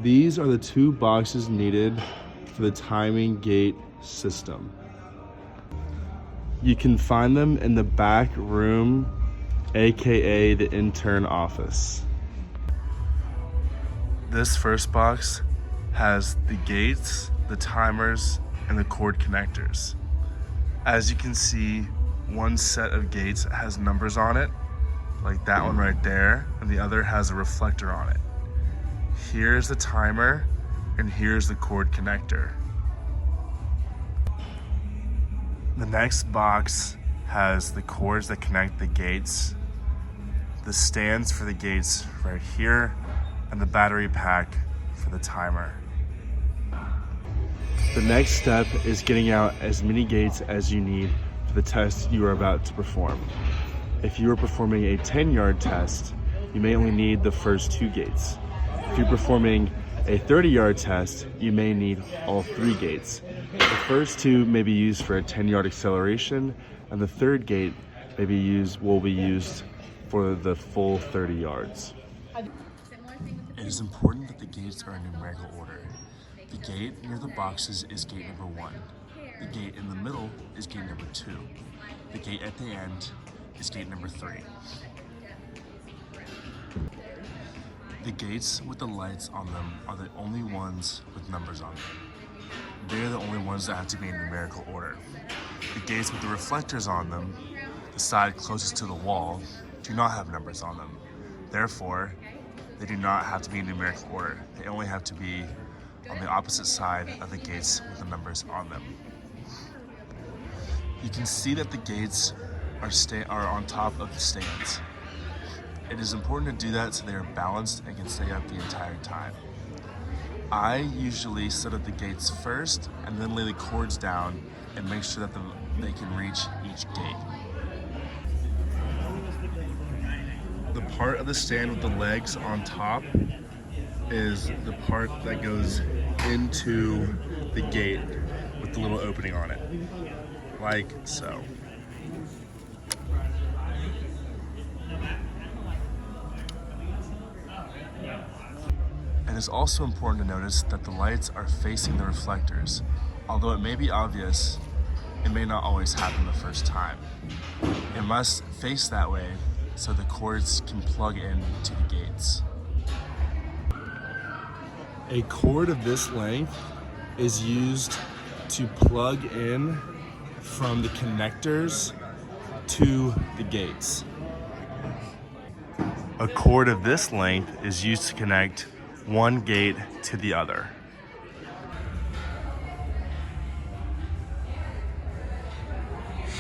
These are the two boxes needed for the timing gate system. You can find them in the back room, aka the intern office. This first box has the gates, the timers, and the cord connectors. As you can see, one set of gates has numbers on it, like that one right there, and the other has a reflector on it. Here's the timer, and here's the cord connector. The next box has the cords that connect the gates, the stands for the gates right here, and the battery pack for the timer. The next step is getting out as many gates as you need for the test you are about to perform. If you are performing a 10-yard test, you may only need the first 2 gates. If you're performing a 30-yard test, you may need all 3 gates. The first 2 may be used for a 10-yard acceleration, and the third gate will be used for the full 30 yards. It is important that the gates are in numerical order. The gate near the boxes is gate number 1. The gate in the middle is gate number 2. The gate at the end is gate number 3. The gates with the lights on them are the only ones with numbers on them. They're the only ones that have to be in numerical order. The gates with the reflectors on them, the side closest to the wall, do not have numbers on them. Therefore, they do not have to be in numerical order. They only have to be on the opposite side of the gates with the numbers on them. You can see that the gates are on top of the stands. It is important to do that so they are balanced and can stay up the entire time. I usually set up the gates first and then lay the cords down and make sure that they can reach each gate. The part of the stand with the legs on top is the part that goes into the gate with the little opening on it, like so. It is also important to notice that the lights are facing the reflectors. Although it may be obvious, it may not always happen the first time. It must face that way so the cords can plug in to the gates. A cord of this length is used to plug in from the connectors to the gates. A cord of this length is used to connect one gate to the other.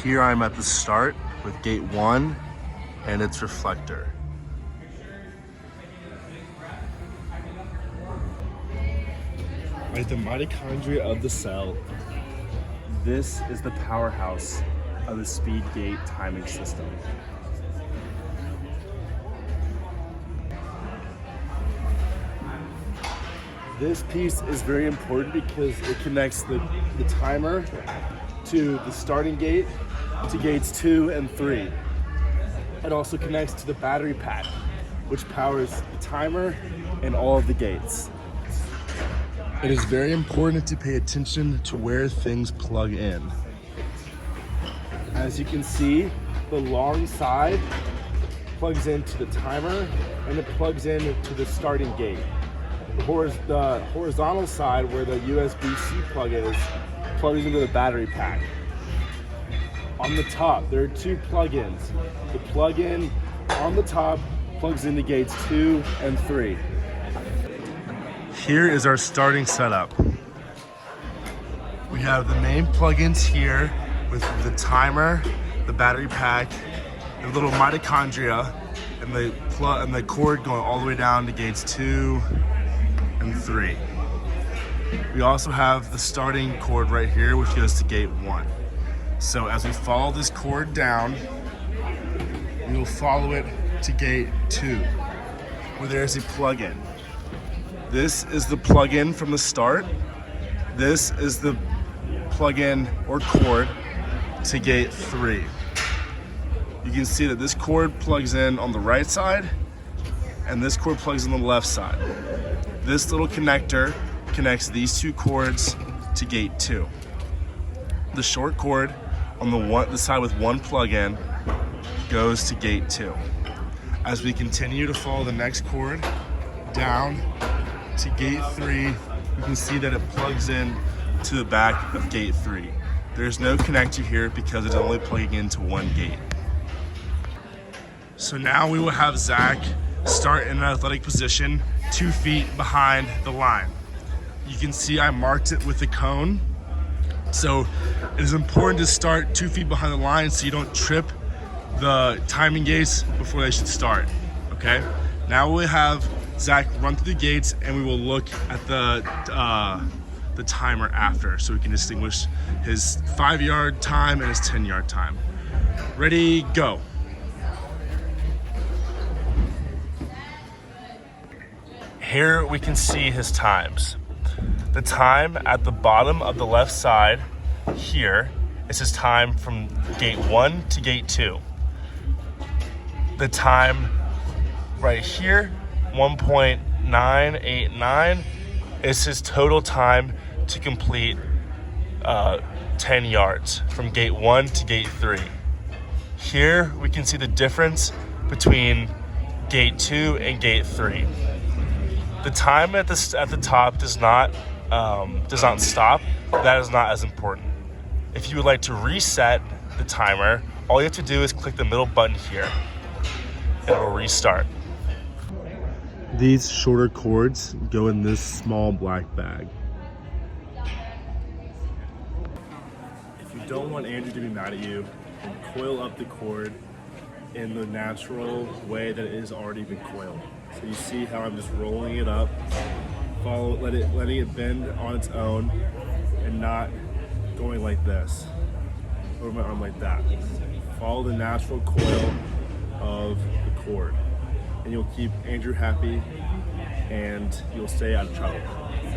Here I'm at the start with gate 1 and its reflector. Like the mitochondria of the cell, this is the powerhouse of the speed gate timing system. This piece is very important because it connects the timer to the starting gate, to gates 2 and 3. It also connects to the battery pack, which powers the timer and all of the gates. It is very important to pay attention to where things plug in. As you can see, the long side plugs into the timer and it plugs into the starting gate. The horizontal side, where the USB-C plug is, plugs into the battery pack. On the top, there are 2 plug-ins. The plug-in on the top plugs into gates 2 and 3. Here is our starting setup. We have the main plugins here with the timer, the battery pack, the little mitochondria, and the cord going all the way down to gates 2 and 3. We also have the starting cord right here, which goes to gate 1. So as we follow this cord down, we will follow it to gate 2, where there's a plug-in. This is the plug-in from the start. This is the plug-in or cord to gate 3. You can see that this cord plugs in on the right side and this cord plugs in on the left side. This little connector connects these two cords to gate 2. The short cord on the side with one plug-in goes to gate 2. As we continue to follow the next cord down to gate 3, you can see that it plugs in to the back of gate 3. There's no connector here because it's only plugging into one gate. So now we will have Zach start in an athletic position 2 feet behind the line. You can see I marked it with a cone. So it is important to start 2 feet behind the line so you don't trip the timing gates before they should start, okay? Now we have Zach run through the gates and we will look at the timer after so we can distinguish his 5-yard time and his 10-yard time. Ready, go. Here we can see his times. The time at the bottom of the left side here is his time from gate 1 to gate 2. The time right here, 1.989, is his total time to complete 10 yards from gate 1 to gate 3. Here we can see the difference between gate 2 and gate 3. The time at the top does not stop. That is not as important. If you would like to reset the timer, all you have to do is click the middle button here, and it will restart. These shorter cords go in this small black bag. If you don't want Andrew to be mad at you, then coil up the cord in the natural way that it has already been coiled. So you see how I'm just rolling it up, letting it bend on its own, and not going like this, over my arm like that. Follow the natural coil of the cord, and you'll keep Andrew happy, and you'll stay out of trouble.